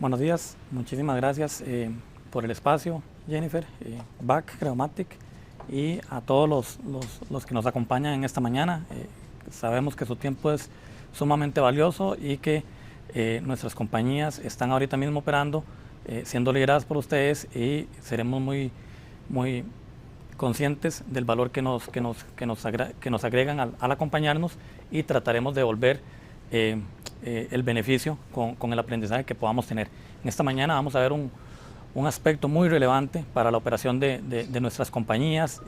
Buenos días, muchísimas gracias por el espacio, Jennifer, BAC, Creomatic, y a todos los que nos acompañan en esta mañana. Sabemos que su tiempo es sumamente valioso y que nuestras compañías están ahorita mismo operando, siendo lideradas por ustedes, y seremos muy conscientes del valor que nos agregan al acompañarnos, y trataremos de devolver el beneficio con el aprendizaje que podamos tener. En esta mañana vamos a ver un aspecto muy relevante para la operación de nuestras compañías,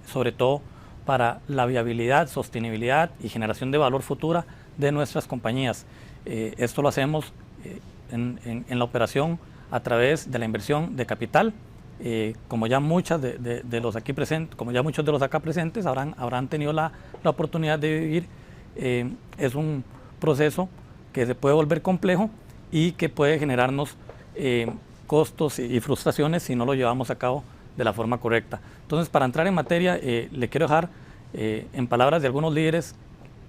sobre todo para la viabilidad, sostenibilidad y generación de valor futura de nuestras compañías. Esto lo hacemos en la operación a través de la inversión de capital. Como ya muchos de los acá presentes habrán tenido la oportunidad de vivir, es un proceso que se puede volver complejo y que puede generarnos costos y frustraciones si no lo llevamos a cabo de la forma correcta. Entonces, para entrar en materia, le quiero dejar en palabras de algunos líderes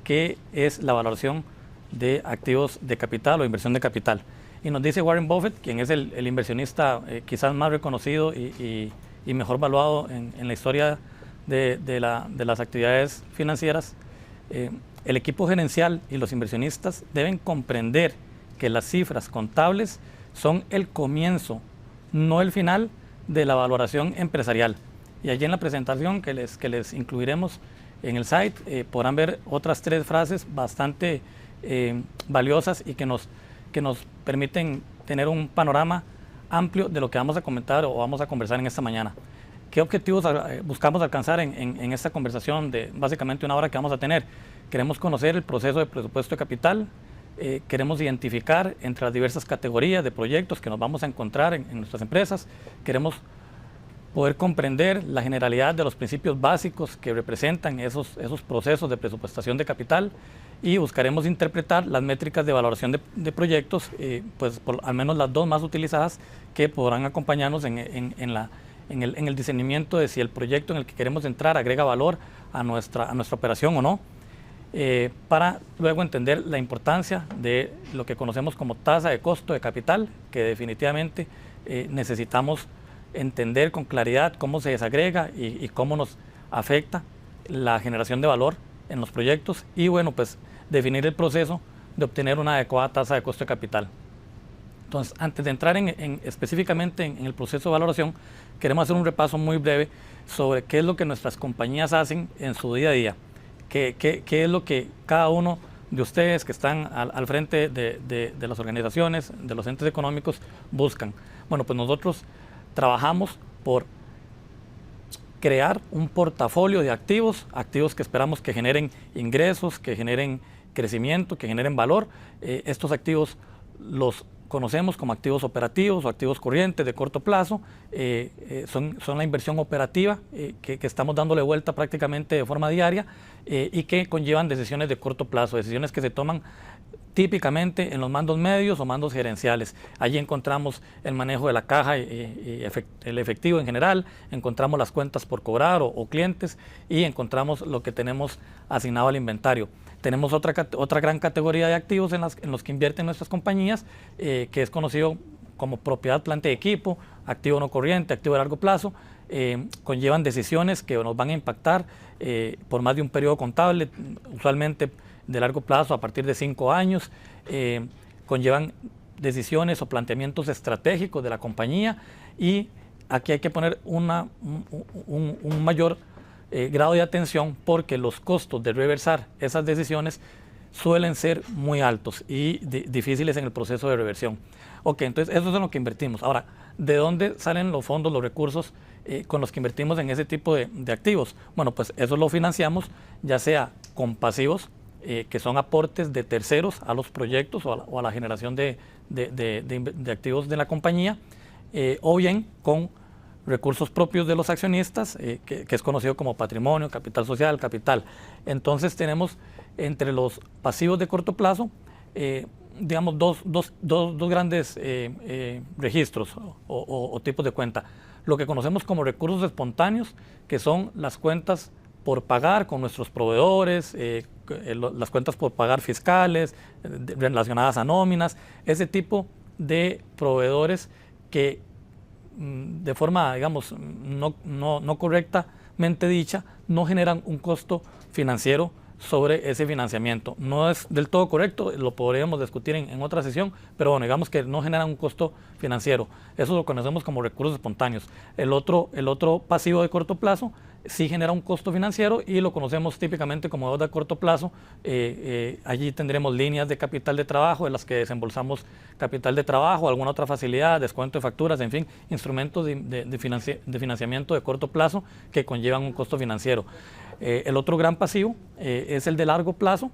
qué es la valoración de activos de capital o inversión de capital. Y nos dice Warren Buffett, quien es el inversionista quizás más reconocido y mejor valuado en la historia de las actividades financieras: el equipo gerencial y los inversionistas deben comprender que las cifras contables son el comienzo, no el final de la valoración empresarial. Y allí en la presentación que les incluiremos en el site podrán ver otras 3 frases bastante valiosas y que nos permiten tener un panorama amplio de lo que vamos a comentar o vamos a conversar en esta mañana. ¿Qué objetivos buscamos alcanzar en esta conversación de básicamente una hora que vamos a tener? Queremos conocer el proceso de presupuesto de capital, queremos identificar entre las diversas categorías de proyectos que nos vamos a encontrar en nuestras empresas, queremos poder comprender la generalidad de los principios básicos que representan esos procesos de presupuestación de capital, y buscaremos interpretar las métricas de valoración de proyectos, pues por al menos las 2 más utilizadas, que podrán acompañarnos en el discernimiento de si el proyecto en el que queremos entrar agrega valor a nuestra operación o no, para luego entender la importancia de lo que conocemos como tasa de costo de capital, que definitivamente necesitamos entender con claridad cómo se desagrega y cómo nos afecta la generación de valor en los proyectos, y bueno, pues definir el proceso de obtener una adecuada tasa de costo de capital. Entonces, antes de entrar específicamente en el proceso de valoración, queremos hacer un repaso muy breve sobre qué es lo que nuestras compañías hacen en su día a día, qué es lo que cada uno de ustedes que están al frente de las organizaciones, de los entes económicos, buscan. Bueno, pues nosotros trabajamos por crear un portafolio de activos que esperamos que generen ingresos, que generen crecimiento, que generen valor. Estos activos los conocemos como activos operativos o activos corrientes de corto plazo. Son la inversión operativa que estamos dándole vuelta prácticamente de forma diaria, y que conllevan decisiones de corto plazo, decisiones que se toman típicamente en los mandos medios o mandos gerenciales. Allí encontramos el manejo de la caja y el efectivo en general, encontramos las cuentas por cobrar o clientes, y encontramos lo que tenemos asignado al inventario. Tenemos otra gran categoría de activos en los que invierten nuestras compañías, que es conocido como propiedad, planta y equipo, activo no corriente, activo de largo plazo. Conllevan decisiones que nos van a impactar por más de un periodo contable, usualmente de largo plazo a partir de 5 años. Conllevan decisiones o planteamientos estratégicos de la compañía, y aquí hay que poner un mayor grado de atención, porque los costos de reversar esas decisiones suelen ser muy altos y difíciles en el proceso de reversión. Ok, entonces eso es en lo que invertimos. Ahora, ¿de dónde salen los fondos, los recursos con los que invertimos en ese tipo de activos? Bueno, pues eso lo financiamos ya sea con pasivos, que son aportes de terceros a los proyectos o a la generación de activos de la compañía, o bien con recursos propios de los accionistas, que es conocido como patrimonio, capital social, capital. Entonces tenemos entre los pasivos de corto plazo, digamos, dos grandes registros o tipos de cuenta. Lo que conocemos como recursos espontáneos, que son las cuentas por pagar con nuestros proveedores, las cuentas por pagar fiscales, relacionadas a nóminas, ese tipo de proveedores que de forma, digamos, no correctamente dicha, no generan un costo financiero sobre ese financiamiento. No es del todo correcto, lo podríamos discutir en otra sesión, pero bueno, digamos que no generan un costo financiero. Eso lo conocemos como recursos espontáneos. El otro pasivo de corto plazo sí genera un costo financiero y lo conocemos típicamente como deuda a corto plazo. Allí tendremos líneas de capital de trabajo en las que desembolsamos capital de trabajo, alguna otra facilidad, descuento de facturas, en fin, instrumentos de financiamiento de corto plazo que conllevan un costo financiero. El otro gran pasivo es el de largo plazo.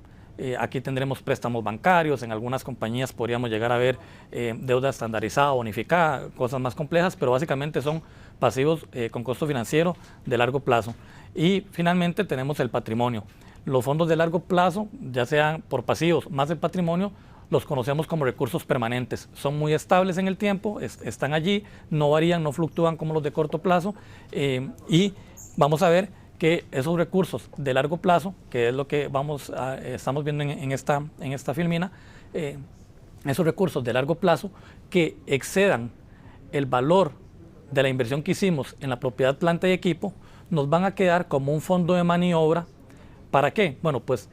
Aquí tendremos préstamos bancarios, en algunas compañías podríamos llegar a ver deuda estandarizada, bonificada, cosas más complejas, pero básicamente son pasivos con costo financiero de largo plazo. Y finalmente tenemos el patrimonio. Los fondos de largo plazo, ya sean por pasivos más el patrimonio, los conocemos como recursos permanentes. Son muy estables en el tiempo, están allí, no varían, no fluctúan como los de corto plazo y vamos a ver que esos recursos de largo plazo, que es lo que estamos viendo en esta filmina, esos recursos de largo plazo que excedan el valor de la inversión que hicimos en la propiedad, planta y equipo, nos van a quedar como un fondo de maniobra. ¿Para qué? Bueno, pues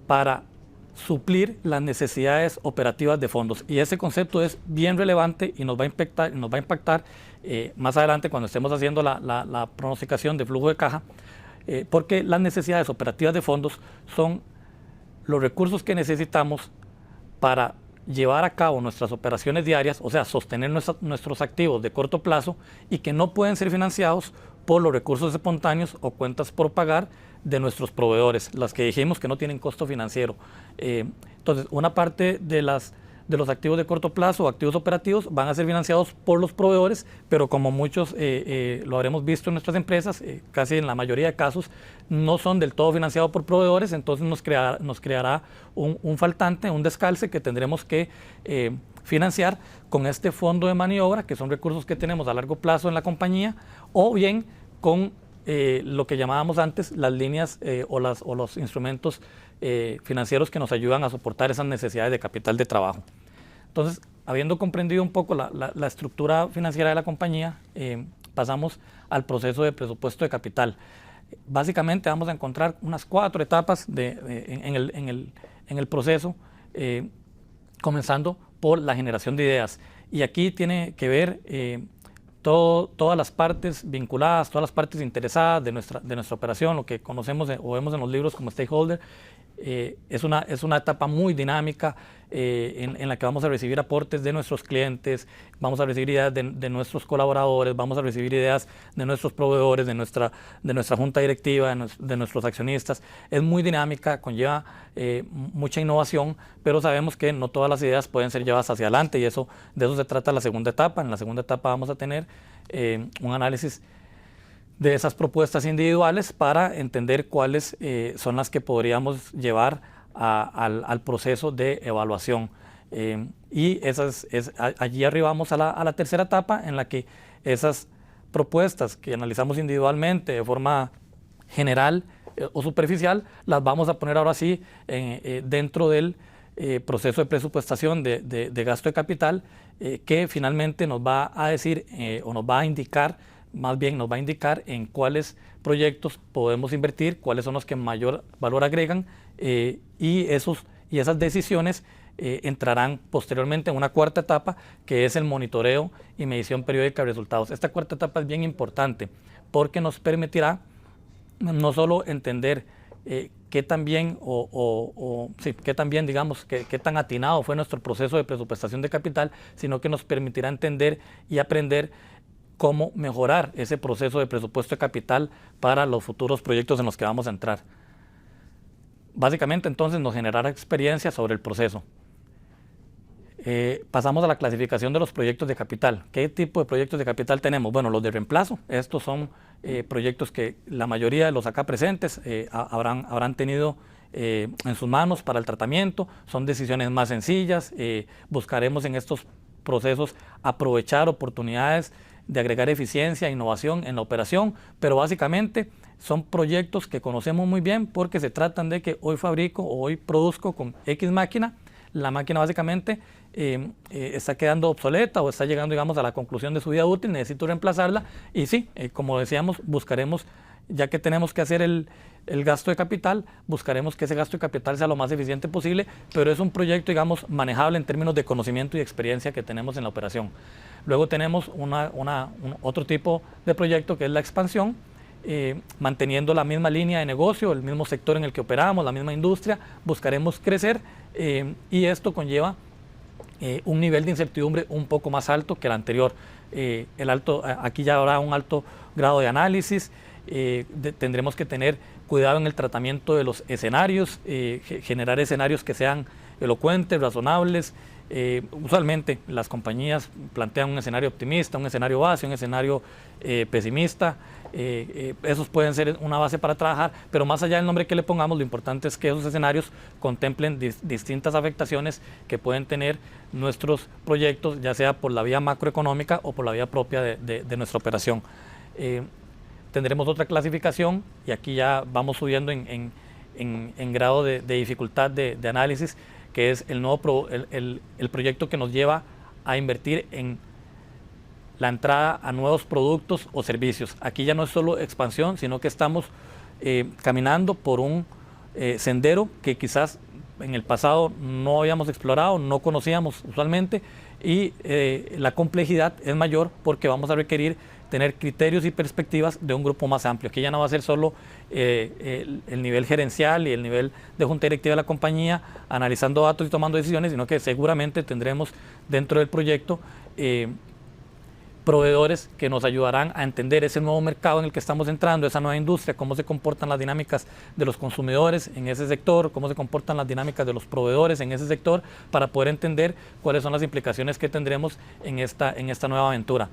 para suplir las necesidades operativas de fondos. Y ese concepto es bien relevante y nos va a impactar más adelante cuando estemos haciendo la pronosticación de flujo de caja, porque las necesidades operativas de fondos son los recursos que necesitamos para llevar a cabo nuestras operaciones diarias, o sea, sostener nuestros activos de corto plazo y que no pueden ser financiados por los recursos espontáneos o cuentas por pagar de nuestros proveedores, las que dijimos que no tienen costo financiero. Entonces, una parte de los activos de corto plazo o activos operativos van a ser financiados por los proveedores, pero como muchos lo habremos visto en nuestras empresas, casi en la mayoría de casos no son del todo financiados por proveedores, entonces nos creará un faltante, un descalce que tendremos que financiar con este fondo de maniobra, que son recursos que tenemos a largo plazo en la compañía, o bien con lo que llamábamos antes las líneas o los instrumentos financieros que nos ayudan a soportar esas necesidades de capital de trabajo. Entonces, habiendo comprendido un poco la estructura financiera de la compañía, pasamos al proceso de presupuesto de capital. Básicamente vamos a encontrar unas 4 etapas en el proceso, comenzando por la generación de ideas. Y aquí tiene que ver todas las partes vinculadas, todas las partes interesadas de nuestra operación, lo que conocemos o vemos en los libros como stakeholder. Es una etapa muy dinámica en la que vamos a recibir aportes de nuestros clientes, vamos a recibir ideas de nuestros colaboradores, vamos a recibir ideas de nuestros proveedores, de nuestra junta directiva, de nuestros accionistas. Es muy dinámica, conlleva mucha innovación, pero sabemos que no todas las ideas pueden ser llevadas hacia adelante y de eso se trata la segunda etapa. En la segunda etapa vamos a tener un análisis de esas propuestas individuales para entender cuáles son las que podríamos llevar al proceso de evaluación. Y allí arribamos a la tercera etapa en la que esas propuestas que analizamos individualmente de forma general o superficial, las vamos a poner ahora sí dentro del proceso de presupuestación de gasto de capital que finalmente nos va a decir o nos va a indicar, más bien nos va a indicar en cuáles proyectos podemos invertir, cuáles son los que mayor valor agregan y esas decisiones entrarán posteriormente en una cuarta etapa que es el monitoreo y medición periódica de resultados. Esta cuarta etapa es bien importante porque nos permitirá no solo entender qué tan bien digamos, qué tan atinado fue nuestro proceso de presupuestación de capital, sino que nos permitirá entender y aprender cómo mejorar ese proceso de presupuesto de capital para los futuros proyectos en los que vamos a entrar. Básicamente, entonces, nos generará experiencia sobre el proceso. Pasamos a la clasificación de los proyectos de capital. ¿Qué tipo de proyectos de capital tenemos? Bueno, los de reemplazo. Estos son proyectos que la mayoría de los acá presentes habrán tenido en sus manos para el tratamiento. Son decisiones más sencillas. Buscaremos en estos procesos aprovechar oportunidades de agregar eficiencia e innovación en la operación, pero básicamente son proyectos que conocemos muy bien porque se tratan de que hoy fabrico o hoy produzco con X máquina, la máquina básicamente está quedando obsoleta o está llegando, digamos, a la conclusión de su vida útil, necesito reemplazarla. Y sí, como decíamos, buscaremos, ya que tenemos que hacer el gasto de capital, buscaremos que ese gasto de capital sea lo más eficiente posible, pero es un proyecto, digamos, manejable en términos de conocimiento y experiencia que tenemos en la operación. Luego tenemos otro tipo de proyecto que es la expansión, manteniendo la misma línea de negocio, el mismo sector en el que operamos, la misma industria, buscaremos crecer y esto conlleva un nivel de incertidumbre un poco más alto que el anterior. Aquí ya habrá un alto grado de análisis, tendremos que tener cuidado en el tratamiento de los escenarios, generar escenarios que sean elocuentes, razonables. Usualmente las compañías plantean un escenario optimista, un escenario base, un escenario pesimista. Esos pueden ser una base para trabajar, pero más allá del nombre que le pongamos, lo importante es que esos escenarios contemplen distintas afectaciones que pueden tener nuestros proyectos, ya sea por la vía macroeconómica o por la vía propia de nuestra operación. Tendremos otra clasificación y aquí ya vamos subiendo en grado de dificultad de análisis, que es el proyecto que nos lleva a invertir en la entrada a nuevos productos o servicios. Aquí ya no es solo expansión, sino que estamos caminando por un sendero que quizás en el pasado no habíamos explorado, no conocíamos usualmente, y la complejidad es mayor porque vamos a requerir tener criterios y perspectivas de un grupo más amplio. Aquí ya no va a ser solo el nivel gerencial y el nivel de junta directiva de la compañía analizando datos y tomando decisiones, sino que seguramente tendremos dentro del proyecto proveedores que nos ayudarán a entender ese nuevo mercado en el que estamos entrando, esa nueva industria, cómo se comportan las dinámicas de los consumidores en ese sector, cómo se comportan las dinámicas de los proveedores en ese sector, para poder entender cuáles son las implicaciones que tendremos en esta nueva aventura.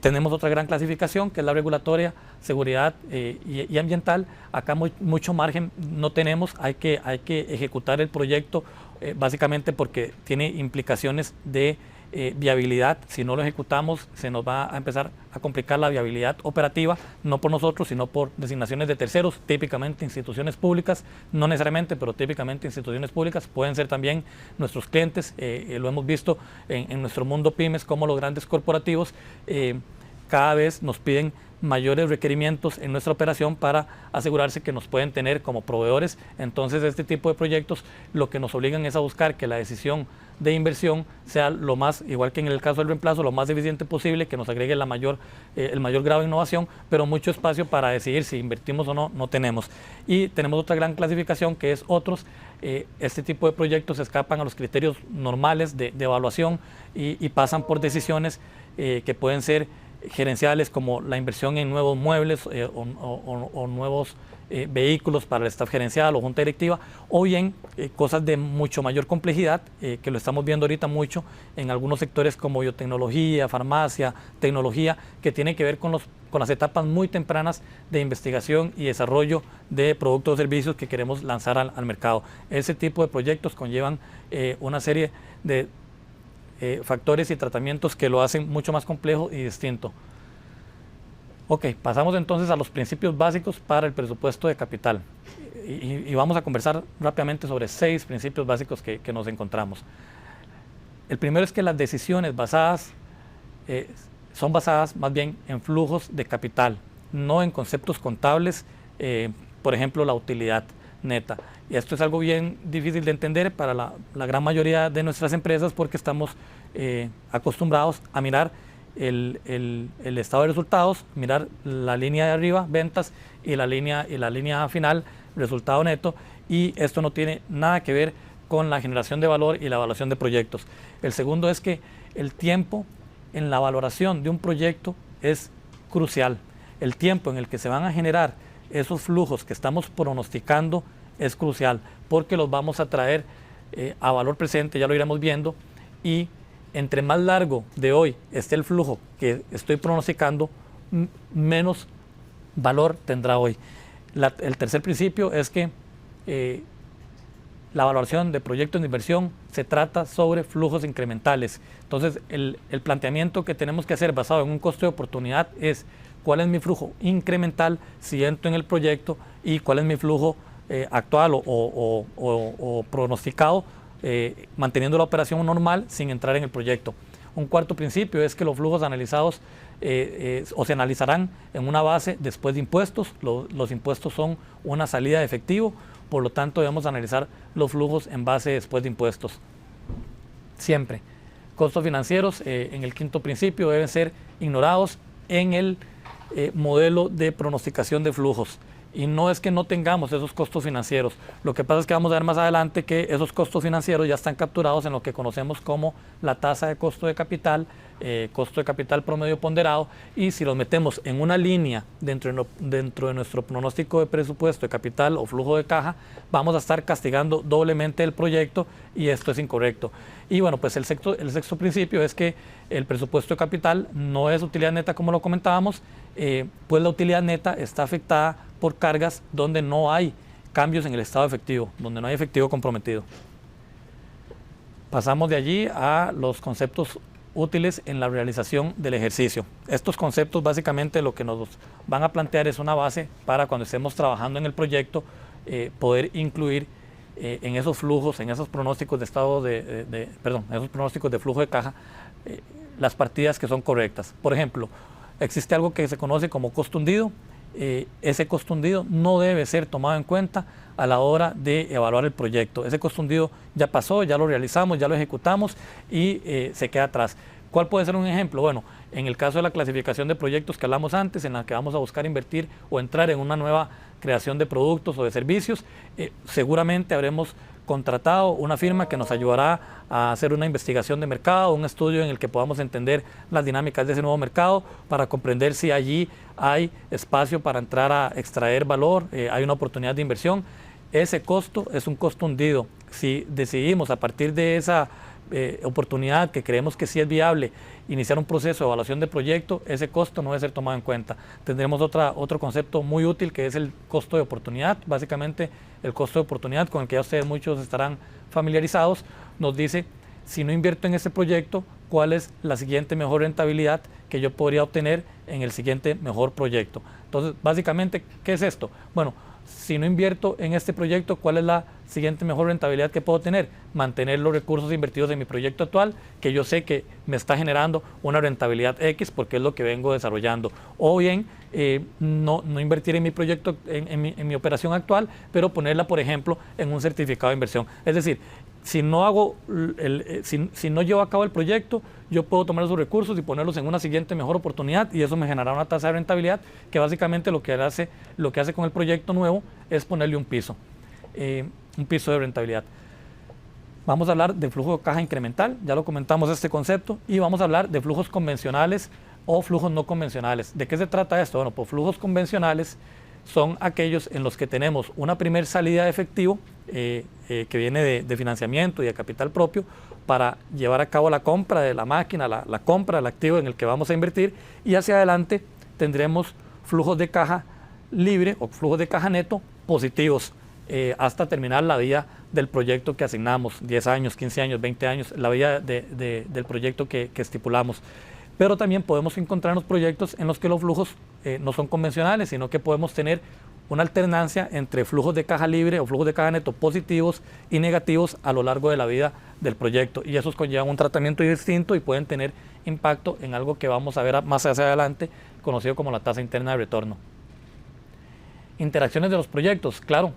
Tenemos otra gran clasificación que es la regulatoria, seguridad y ambiental. Acá mucho margen no tenemos, hay que ejecutar el proyecto básicamente porque tiene implicaciones de viabilidad. Si no lo ejecutamos, se nos va a empezar a complicar la viabilidad operativa, no por nosotros, sino por designaciones de terceros, típicamente instituciones públicas, no necesariamente, pero típicamente instituciones públicas, pueden ser también nuestros clientes. Lo hemos visto en nuestro mundo pymes, como los grandes corporativos cada vez nos piden mayores requerimientos en nuestra operación para asegurarse que nos pueden tener como proveedores. Entonces, este tipo de proyectos lo que nos obligan es a buscar que la decisión de inversión sea lo más, igual que en el caso del reemplazo, lo más eficiente posible, que nos agregue el mayor grado de innovación, pero mucho espacio para decidir si invertimos o no, no tenemos. Y tenemos otra gran clasificación que es otros. Este tipo de proyectos escapan a los criterios normales de evaluación y pasan por decisiones que pueden ser gerenciales, como la inversión en nuevos muebles o nuevos vehículos para el staff gerencial o junta directiva, o bien cosas de mucho mayor complejidad, que lo estamos viendo ahorita mucho en algunos sectores como biotecnología, farmacia, tecnología, que tienen que ver con las etapas muy tempranas de investigación y desarrollo de productos o servicios que queremos lanzar al mercado. Ese tipo de proyectos conllevan una serie de factores y tratamientos que lo hacen mucho más complejo y distinto. Ok, pasamos entonces a los principios básicos para el presupuesto de capital y vamos a conversar rápidamente sobre 6 principios básicos que nos encontramos. El primero es que las decisiones son basadas más bien en flujos de capital, no en conceptos contables, por ejemplo la utilidad neta. Y esto es algo bien difícil de entender para la gran mayoría de nuestras empresas, porque estamos acostumbrados a mirar el estado de resultados, mirar la línea de arriba, ventas, y la línea final, resultado neto, y esto no tiene nada que ver con la generación de valor y la evaluación de proyectos. El segundo es que el tiempo en la valoración de un proyecto es crucial. El tiempo en el que se van a generar esos flujos que estamos pronosticando es crucial, porque los vamos a traer a valor presente, ya lo iremos viendo, y entre más largo de hoy esté el flujo que estoy pronosticando, menos valor tendrá hoy. El tercer principio es que la valoración de proyectos de inversión se trata sobre flujos incrementales. Entonces, el planteamiento que tenemos que hacer basado en un costo de oportunidad es: ¿cuál es mi flujo incremental si entro en el proyecto? Y ¿cuál es mi flujo actual o pronosticado manteniendo la operación normal sin entrar en el proyecto. Un cuarto principio es que los flujos analizados o se analizarán en una base después de impuestos. Los impuestos son una salida de efectivo, por lo tanto debemos analizar los flujos en base después de impuestos. Siempre. Costos financieros, en el quinto principio, deben ser ignorados en el modelo de pronosticación de flujos. Y no es que no tengamos esos costos financieros. Lo que pasa es que vamos a ver más adelante que esos costos financieros ya están capturados en lo que conocemos como la tasa de costo de capital promedio ponderado, y si los metemos en una línea dentro de nuestro pronóstico de presupuesto de capital o flujo de caja, vamos a estar castigando doblemente el proyecto, y esto es incorrecto. Y bueno, pues el sexto principio es que el presupuesto de capital no es utilidad neta como lo comentábamos, pues la utilidad neta está afectada por cargas donde no hay cambios en el estado efectivo, donde no hay efectivo comprometido. Pasamos de allí a los conceptos útiles en la realización del ejercicio. Estos conceptos básicamente lo que nos van a plantear es una base para cuando estemos trabajando en el proyecto poder incluir en esos flujos, en esos pronósticos de estado en esos pronósticos de flujo de caja, las partidas que son correctas. Por ejemplo, existe algo que se conoce como costo hundido. Ese costo hundido no debe ser tomado en cuenta a la hora de evaluar el proyecto. Ese costo hundido ya pasó, ya lo realizamos, ya lo ejecutamos y se queda atrás. ¿Cuál puede ser un ejemplo? Bueno, en el caso de la clasificación de proyectos que hablamos antes, en la que vamos a buscar invertir o entrar en una nueva creación de productos o de servicios, seguramente habremos contratado una firma que nos ayudará a hacer una investigación de mercado, un estudio en el que podamos entender las dinámicas de ese nuevo mercado para comprender si allí hay espacio para entrar a extraer valor, hay una oportunidad de inversión. Ese costo es un costo hundido. Si decidimos a partir de esa oportunidad que creemos que sí es viable iniciar un proceso de evaluación de proyecto, ese costo no debe ser tomado en cuenta. Tendremos otro concepto muy útil que es el costo de oportunidad. Básicamente el costo de oportunidad, con el que ya ustedes muchos estarán familiarizados, nos dice: si no invierto en este proyecto, ¿cuál es la siguiente mejor rentabilidad que yo podría obtener en el siguiente mejor proyecto? Entonces, básicamente, ¿qué es esto? Bueno, si no invierto en este proyecto, ¿cuál es la siguiente mejor rentabilidad que puedo tener? Mantener los recursos invertidos en mi proyecto actual, que yo sé que me está generando una rentabilidad X porque es lo que vengo desarrollando. O bien, no invertir en mi proyecto, en mi operación actual, pero ponerla, por ejemplo, en un certificado de inversión. Es decir, si no llevo a cabo el proyecto, yo puedo tomar esos recursos y ponerlos en una siguiente mejor oportunidad, y eso me generará una tasa de rentabilidad que básicamente lo que hace con el proyecto nuevo es ponerle un piso de rentabilidad. Vamos a hablar de flujo de caja incremental, ya lo comentamos este concepto, y vamos a hablar de flujos convencionales o flujos no convencionales. ¿De qué se trata esto? Bueno, pues flujos convencionales son aquellos en los que tenemos una primer salida de efectivo que viene de financiamiento y de capital propio para llevar a cabo la compra de la máquina, la compra del activo en el que vamos a invertir, y hacia adelante tendremos flujos de caja libre o flujos de caja neto positivos hasta terminar la vida del proyecto que asignamos, 10 años, 15 años, 20 años, la vida del proyecto que estipulamos. Pero también podemos encontrarnos proyectos en los que los flujos no son convencionales, sino que podemos tener una alternancia entre flujos de caja libre o flujos de caja neto positivos y negativos a lo largo de la vida del proyecto, y esos conllevan un tratamiento distinto y pueden tener impacto en algo que vamos a ver más hacia adelante, conocido como la tasa interna de retorno. Interacciones de los proyectos, claro,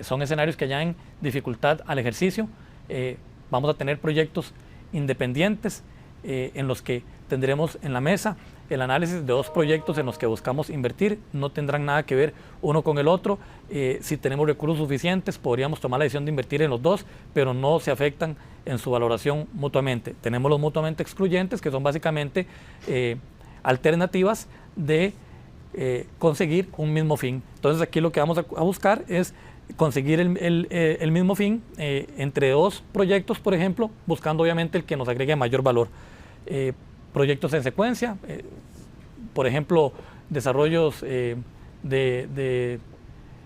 son escenarios que añaden dificultad al ejercicio. Vamos a tener proyectos independientes en los que tendremos en la mesa el análisis de dos proyectos en los que buscamos invertir. No tendrán nada que ver uno con el otro. Si tenemos recursos suficientes, podríamos tomar la decisión de invertir en los dos, pero no se afectan en su valoración mutuamente. Tenemos los mutuamente excluyentes, que son básicamente alternativas de conseguir un mismo fin. Entonces aquí lo que vamos a buscar es conseguir el mismo fin entre dos proyectos, por ejemplo, buscando obviamente el que nos agregue mayor valor. Proyectos en secuencia, por ejemplo, desarrollos de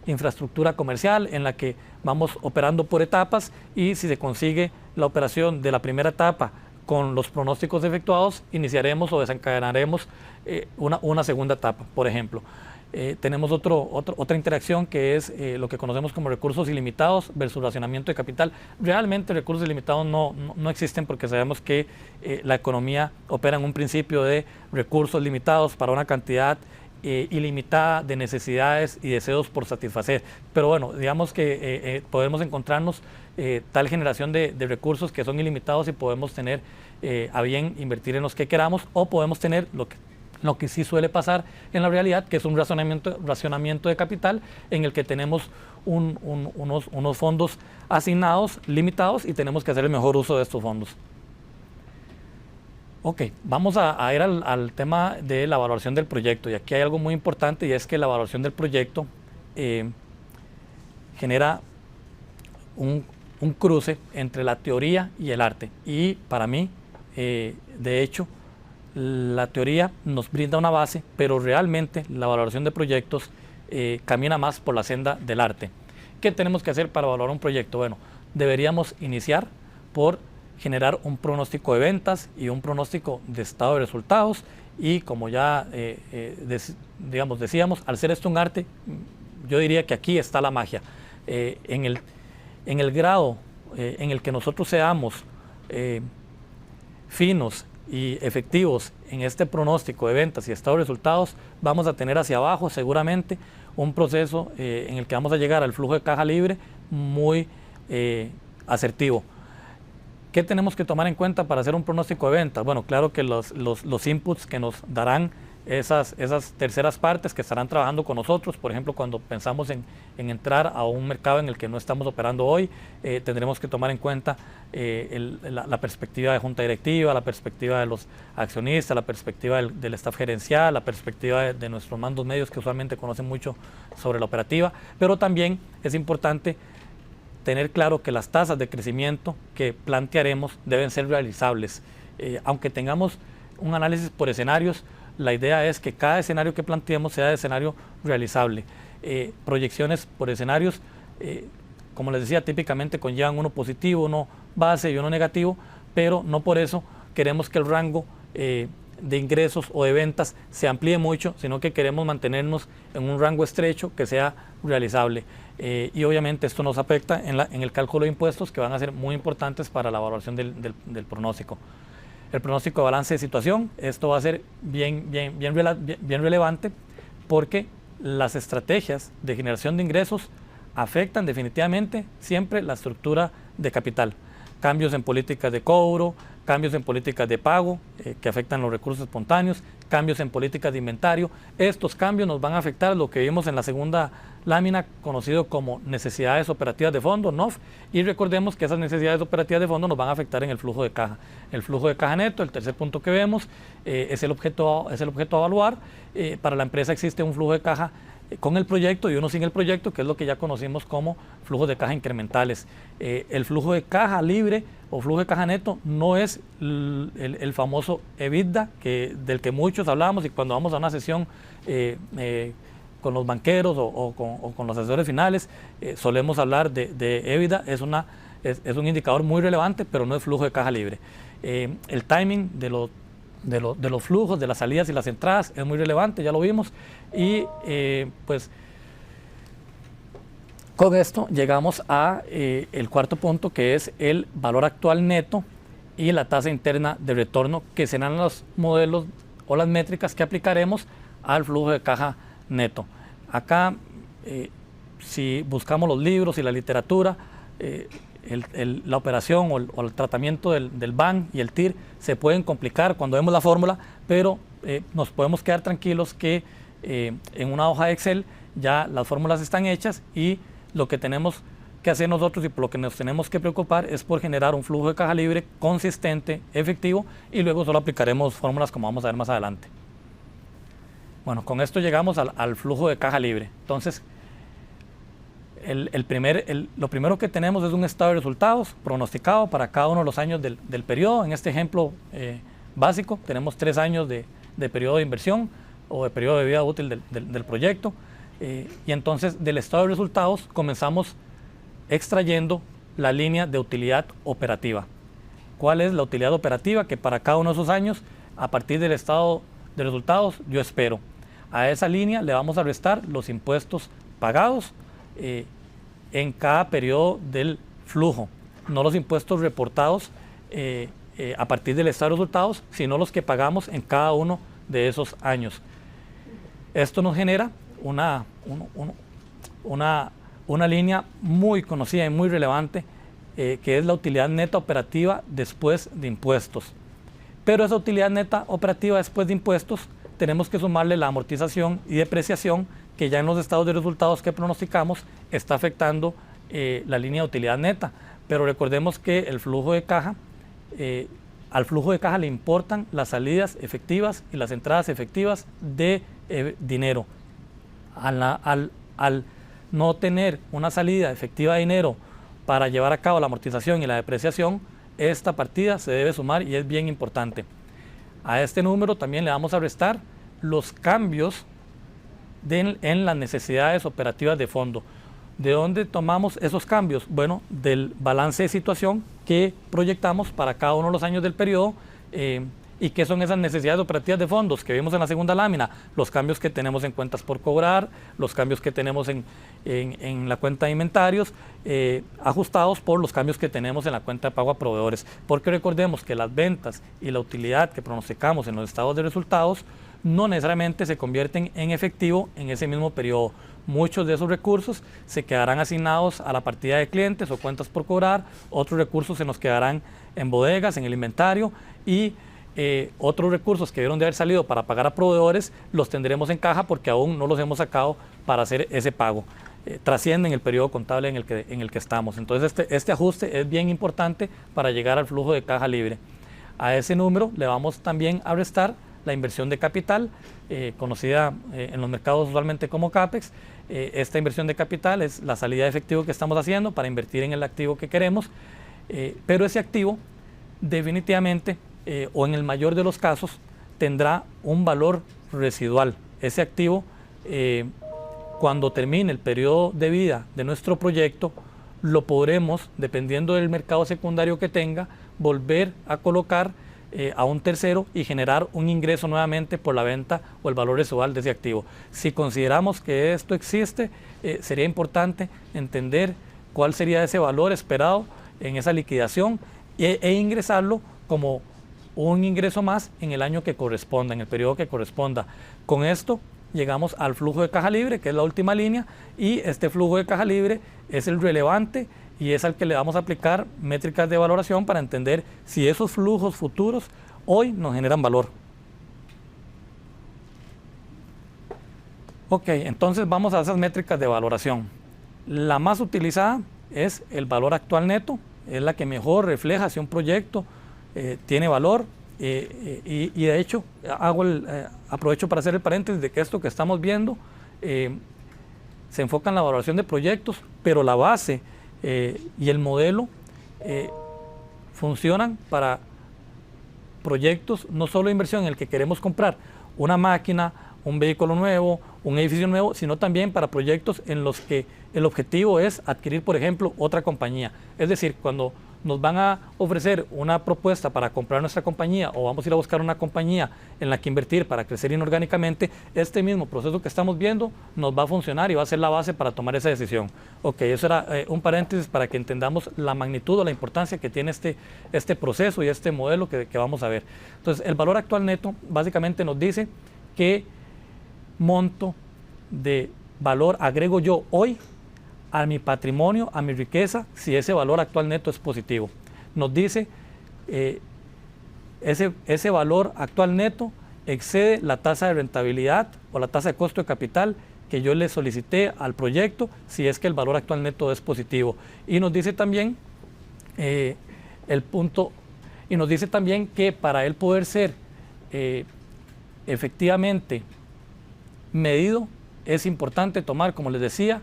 infraestructura comercial en la que vamos operando por etapas, y si se consigue la operación de la primera etapa con los pronósticos efectuados, iniciaremos o desencadenaremos una segunda etapa, por ejemplo. tenemos otra interacción que es lo que conocemos como recursos ilimitados versus racionamiento de capital. Realmente recursos ilimitados no existen porque sabemos que la economía opera en un principio de recursos limitados para una cantidad ilimitada de necesidades y deseos por satisfacer. Pero bueno, digamos que podemos encontrarnos tal generación de recursos que son ilimitados y podemos tener a bien invertir en los que queramos, o podemos tener lo que sí suele pasar en la realidad, que es un racionamiento de capital en el que tenemos unos fondos asignados, limitados, y tenemos que hacer el mejor uso de estos fondos. Ok, vamos a ir al tema de la evaluación del proyecto, y aquí hay algo muy importante, y es que la evaluación del proyecto genera un cruce entre la teoría y el arte, y para mí, de hecho, la teoría nos brinda una base, pero realmente la valoración de proyectos camina más por la senda del arte. ¿Qué tenemos que hacer para evaluar un proyecto? Bueno, deberíamos iniciar por generar un pronóstico de ventas y un pronóstico de estado de resultados, y como ya decíamos, al ser esto un arte, yo diría que aquí está la magia. En el grado en el que nosotros seamos finos y efectivos en este pronóstico de ventas y estado de resultados, vamos a tener hacia abajo seguramente un proceso en el que vamos a llegar al flujo de caja libre muy asertivo. ¿Qué tenemos que tomar en cuenta para hacer un pronóstico de ventas? Bueno, claro que los inputs que nos darán esas terceras partes que estarán trabajando con nosotros, por ejemplo, cuando pensamos en entrar a un mercado en el que no estamos operando hoy, tendremos que tomar en cuenta la perspectiva de junta directiva, la perspectiva de los accionistas, la perspectiva del staff gerencial, la perspectiva de nuestros mandos medios, que usualmente conocen mucho sobre la operativa, pero también es importante tener claro que las tasas de crecimiento que plantearemos deben ser realizables. Aunque tengamos un análisis por escenarios, la idea es que cada escenario que planteemos sea de escenario realizable. Proyecciones por escenarios, como les decía, típicamente conllevan uno positivo, uno base y uno negativo, pero no por eso queremos que el rango de ingresos o de ventas se amplíe mucho, sino que queremos mantenernos en un rango estrecho que sea realizable. Y obviamente esto nos afecta en el cálculo de impuestos, que van a ser muy importantes para la evaluación del pronóstico. El pronóstico de balance de situación, esto va a ser bien relevante, porque las estrategias de generación de ingresos afectan definitivamente siempre la estructura de capital. Cambios en políticas de cobro, cambios en políticas de pago que afectan los recursos espontáneos, cambios en políticas de inventario. Estos cambios nos van a afectar lo que vimos en la segunda lámina, conocido como necesidades operativas de fondo, NOF, y recordemos que esas necesidades operativas de fondo nos van a afectar en el flujo de caja. El flujo de caja neto, el tercer punto que vemos, es el objeto a evaluar. Para la empresa existe un flujo de caja con el proyecto y uno sin el proyecto, que es lo que ya conocimos como flujos de caja incrementales. El flujo de caja libre o flujo de caja neto no es el famoso EBITDA del que muchos hablamos, y cuando vamos a una sesión con los banqueros o con los asesores finales solemos hablar de EBITDA. Es un indicador muy relevante, pero no es flujo de caja libre. El timing de los flujos, de las salidas y las entradas es muy relevante, ya lo vimos, y pues con esto llegamos a el cuarto punto, que es el valor actual neto y la tasa interna de retorno, que serán los modelos o las métricas que aplicaremos al flujo de caja neto. Acá, si buscamos los libros y la literatura, la operación o el tratamiento del BAN y el TIR se pueden complicar cuando vemos la fórmula, pero nos podemos quedar tranquilos que en una hoja de Excel ya las fórmulas están hechas, y lo que tenemos que hacer nosotros y por lo que nos tenemos que preocupar es por generar un flujo de caja libre consistente, efectivo, y luego solo aplicaremos fórmulas como vamos a ver más adelante. Bueno, con esto llegamos al flujo de caja libre. Entonces, lo primero que tenemos es un estado de resultados pronosticado para cada uno de los años del periodo. En este ejemplo básico tenemos 3 años de periodo de inversión o de periodo de vida útil del proyecto, y entonces del estado de resultados comenzamos extrayendo la línea de utilidad operativa. ¿Cuál es la utilidad operativa que para cada uno de esos años, a partir del estado de resultados, yo espero? A esa línea le vamos a restar los impuestos pagados en cada periodo del flujo, no los impuestos reportados a partir del estado de resultados, sino los que pagamos en cada uno de esos años. Esto nos genera una línea muy conocida y muy relevante, que es la utilidad neta operativa después de impuestos. Pero esa utilidad neta operativa después de impuestos tenemos que sumarle la amortización y depreciación que ya en los estados de resultados que pronosticamos está afectando la línea de utilidad neta. Pero recordemos que el flujo de caja, al flujo de caja le importan las salidas efectivas y las entradas efectivas de dinero. Al no tener una salida efectiva de dinero para llevar a cabo la amortización y la depreciación, esta partida se debe sumar y es bien importante. A este número también le vamos a restar los cambios en las necesidades operativas de fondo. ¿De dónde tomamos esos cambios? Bueno, del balance de situación que proyectamos para cada uno de los años del periodo. ¿Y qué son esas necesidades operativas de fondos que vimos en la segunda lámina? Los cambios que tenemos en cuentas por cobrar, los cambios que tenemos en la cuenta de inventarios, ajustados por los cambios que tenemos en la cuenta de pago a proveedores. Porque recordemos que las ventas y la utilidad que pronosticamos en los estados de resultados no necesariamente se convierten en efectivo en ese mismo periodo. Muchos de esos recursos se quedarán asignados a la partida de clientes o cuentas por cobrar, otros recursos se nos quedarán en bodegas, en el inventario, y otros recursos que debieron de haber salido para pagar a proveedores los tendremos en caja porque aún no los hemos sacado para hacer ese pago. Trascienden el periodo contable en el que estamos. Entonces este ajuste es bien importante para llegar al flujo de caja libre. A ese número le vamos también a restar la inversión de capital, conocida en los mercados usualmente como CAPEX. Esta inversión de capital es la salida de efectivo que estamos haciendo para invertir en el activo que queremos, pero ese activo definitivamente o en el mayor de los casos tendrá un valor residual. Ese activo, cuando termine el periodo de vida de nuestro proyecto, lo podremos, dependiendo del mercado secundario que tenga, volver a colocar a un tercero y generar un ingreso nuevamente por la venta o el valor residual de ese activo. Si consideramos que esto existe, sería importante entender cuál sería ese valor esperado en esa liquidación e ingresarlo como un ingreso más en el año que corresponda, en el periodo que corresponda. Con esto llegamos al flujo de caja libre, que es la última línea, y este flujo de caja libre es el relevante y es al que le vamos a aplicar métricas de valoración para entender si esos flujos futuros hoy nos generan valor. Ok, entonces vamos a esas métricas de valoración. La más utilizada es el valor actual neto, es la que mejor refleja si un proyecto tiene valor, y de hecho aprovecho para hacer el paréntesis de que esto que estamos viendo se enfoca en la valoración de proyectos, pero la base y el modelo funcionan para proyectos no solo de inversión en el que queremos comprar una máquina, un vehículo nuevo, un edificio nuevo, sino también para proyectos en los que el objetivo es adquirir, por ejemplo, otra compañía. Es decir, cuando nos van a ofrecer una propuesta para comprar nuestra compañía o vamos a ir a buscar una compañía en la que invertir para crecer inorgánicamente, este mismo proceso que estamos viendo nos va a funcionar y va a ser la base para tomar esa decisión. Ok, eso era un paréntesis para que entendamos la magnitud o la importancia que tiene este proceso y este modelo que vamos a ver. Entonces, el valor actual neto básicamente nos dice qué monto de valor agrego yo hoy a mi patrimonio, a mi riqueza, si ese valor actual neto es positivo. Nos dice ese valor actual neto excede la tasa de rentabilidad o la tasa de costo de capital que yo le solicité al proyecto, si es que el valor actual neto es positivo. Y nos dice también nos dice también que para él poder ser efectivamente medido, es importante tomar, como les decía,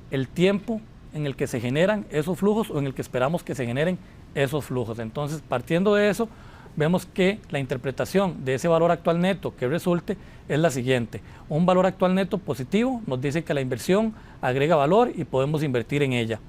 el tiempo en el que se generan esos flujos o en el que esperamos que se generen esos flujos. Entonces, partiendo de eso, vemos que la interpretación de ese valor actual neto que resulte es la siguiente. Un valor actual neto positivo nos dice que la inversión agrega valor y podemos invertir en ella.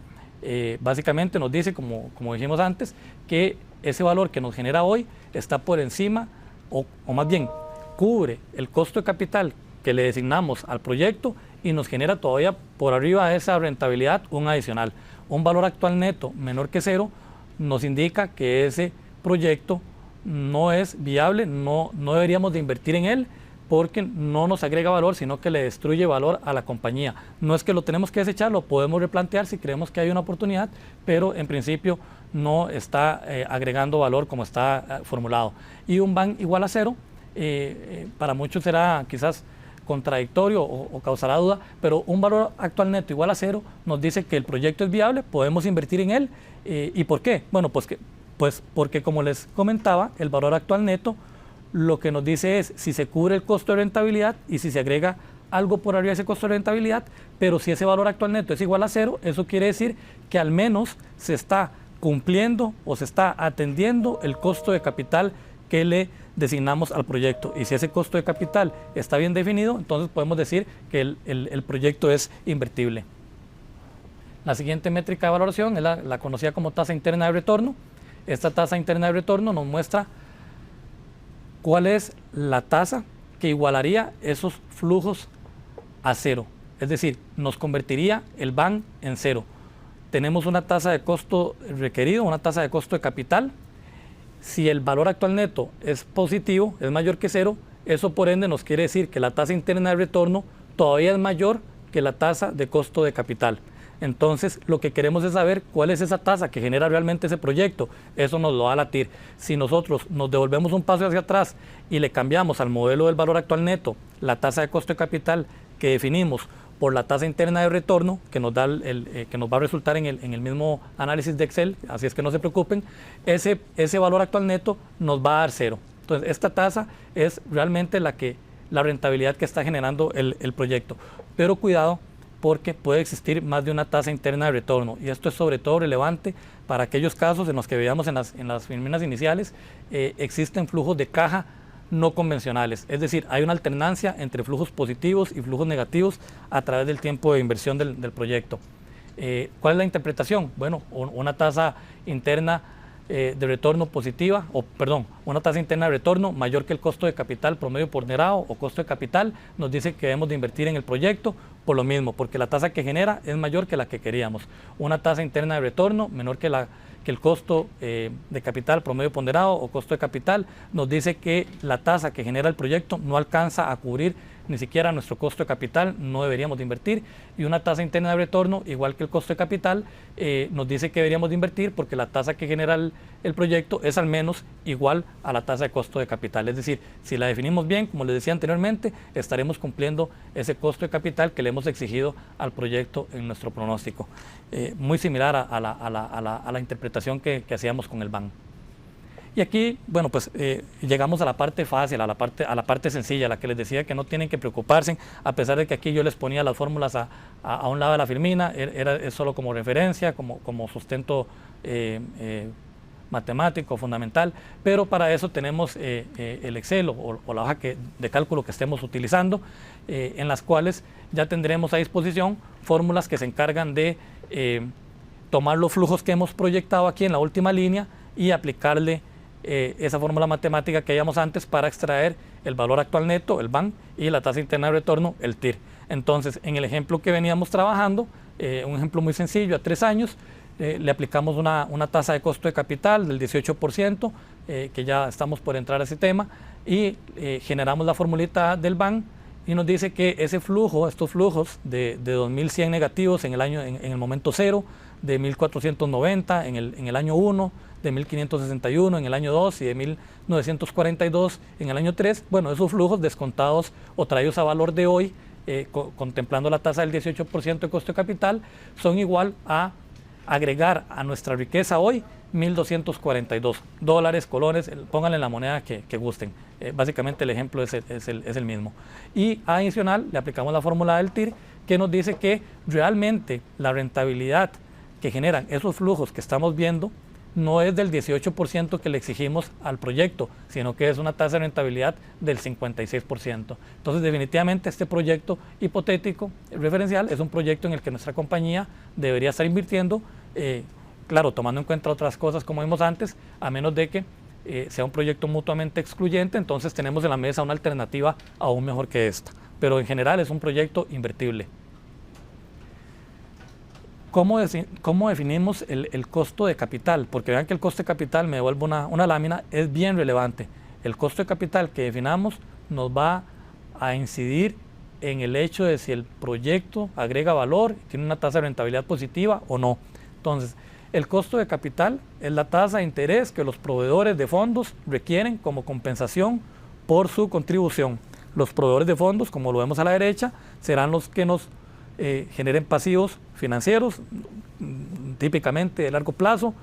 Básicamente nos dice, como dijimos antes, que ese valor que nos genera hoy está por encima o más bien cubre el costo de capital que le designamos al proyecto y nos genera todavía por arriba de esa rentabilidad un adicional. Un valor actual neto menor que 0 nos indica que ese proyecto no es viable, no deberíamos de invertir en él porque no nos agrega valor, sino que le destruye valor a la compañía. No es que lo tenemos que desechar, lo podemos replantear si creemos que hay una oportunidad, pero en principio no está agregando valor como está formulado. Y un BAN igual a 0, para muchos será quizás contradictorio o causará duda, pero un valor actual neto igual a 0 nos dice que el proyecto es viable, podemos invertir en él. ¿Y por qué? Bueno, pues porque como les comentaba, el valor actual neto lo que nos dice es si se cubre el costo de rentabilidad y si se agrega algo por arriba de ese costo de rentabilidad, pero si ese valor actual neto es igual a 0, eso quiere decir que al menos se está cumpliendo o se está atendiendo el costo de capital que le designamos al proyecto. Y si ese costo de capital está bien definido, entonces podemos decir que el proyecto es invertible. La siguiente métrica de valoración es la conocida como tasa interna de retorno. Esta tasa interna de retorno nos muestra cuál es la tasa que igualaría esos flujos a 0. Es decir, nos convertiría el BAN en 0. Tenemos una tasa de costo requerido, una tasa de costo de capital. Si el valor actual neto es positivo, es mayor que 0, eso por ende nos quiere decir que la tasa interna de retorno todavía es mayor que la tasa de costo de capital. Entonces, lo que queremos es saber cuál es esa tasa que genera realmente ese proyecto. Eso nos lo va a latir. Si nosotros nos devolvemos un paso hacia atrás y le cambiamos al modelo del valor actual neto la tasa de costo de capital que definimos por la tasa interna de retorno, que nos va a resultar en el mismo análisis de Excel, así es que no se preocupen, ese valor actual neto nos va a dar 0. Entonces, esta tasa es realmente la rentabilidad que está generando el proyecto. Pero cuidado, porque puede existir más de una tasa interna de retorno, y esto es sobre todo relevante para aquellos casos en los que veíamos en las filminas iniciales, existen flujos de caja no convencionales, es decir, hay una alternancia entre flujos positivos y flujos negativos a través del tiempo de inversión del proyecto. ¿Cuál es la interpretación? Bueno, una tasa interna de retorno positiva, una tasa interna de retorno mayor que el costo de capital promedio ponderado o costo de capital nos dice que debemos de invertir en el proyecto por lo mismo, porque la tasa que genera es mayor que la que queríamos. Una tasa interna de retorno menor que el costo de capital promedio ponderado o costo de capital nos dice que la tasa que genera el proyecto no alcanza a cubrir ni siquiera nuestro costo de capital, no deberíamos de invertir, y una tasa interna de retorno igual que el costo de capital nos dice que deberíamos de invertir porque la tasa que genera el proyecto es al menos igual a la tasa de costo de capital. Es decir, si la definimos bien, como les decía anteriormente, estaremos cumpliendo ese costo de capital que le hemos exigido al proyecto en nuestro pronóstico. Muy similar a la interpretación que hacíamos con el BAN. Y aquí, bueno, pues llegamos a la parte fácil, a la parte sencilla, la que les decía que no tienen que preocuparse, a pesar de que aquí yo les ponía las fórmulas a un lado de la filmina, es solo como referencia, como sustento matemático fundamental, pero para eso tenemos el Excel o la hoja de cálculo que estemos utilizando, en las cuales ya tendremos a disposición fórmulas que se encargan de tomar los flujos que hemos proyectado aquí en la última línea y aplicarle esa fórmula matemática que habíamos antes para extraer el valor actual neto, el BAN, y la tasa interna de retorno, el TIR. Entonces, en el ejemplo que veníamos trabajando, un ejemplo muy sencillo, a 3 años, le aplicamos una tasa de costo de capital del 18%, que ya estamos por entrar a ese tema, y generamos la formulita del BAN, y nos dice que ese flujo, estos flujos de 2.100 negativos en el momento 0, de 1.490 en el año 1, de 1.561 en el año 2 y de 1.942 en el año 3, bueno, esos flujos descontados o traídos a valor de hoy, contemplando la tasa del 18% de costo de capital, son igual a agregar a nuestra riqueza hoy $1.242, colones, pónganle la moneda que gusten. Básicamente el ejemplo es el mismo. Y adicional le aplicamos la fórmula del TIR que nos dice que realmente la rentabilidad que generan esos flujos que estamos viendo no es del 18% que le exigimos al proyecto, sino que es una tasa de rentabilidad del 56%. Entonces, definitivamente este proyecto hipotético referencial es un proyecto en el que nuestra compañía debería estar invirtiendo, claro, tomando en cuenta otras cosas como vimos antes, a menos de que sea un proyecto mutuamente excluyente, entonces tenemos en la mesa una alternativa aún mejor que esta. pero en general es un proyecto invertible. ¿Cómo definimos el costo de capital? Porque vean que el costo de capital, me devuelvo una lámina, es bien relevante. El costo de capital que definamos nos va a incidir en el hecho de si el proyecto agrega valor, tiene una tasa de rentabilidad positiva o no. Entonces, el costo de capital es la tasa de interés que los proveedores de fondos requieren como compensación por su contribución. Los proveedores de fondos, como lo vemos a la derecha, serán los que nos generen pasivos financieros, típicamente de largo plazo,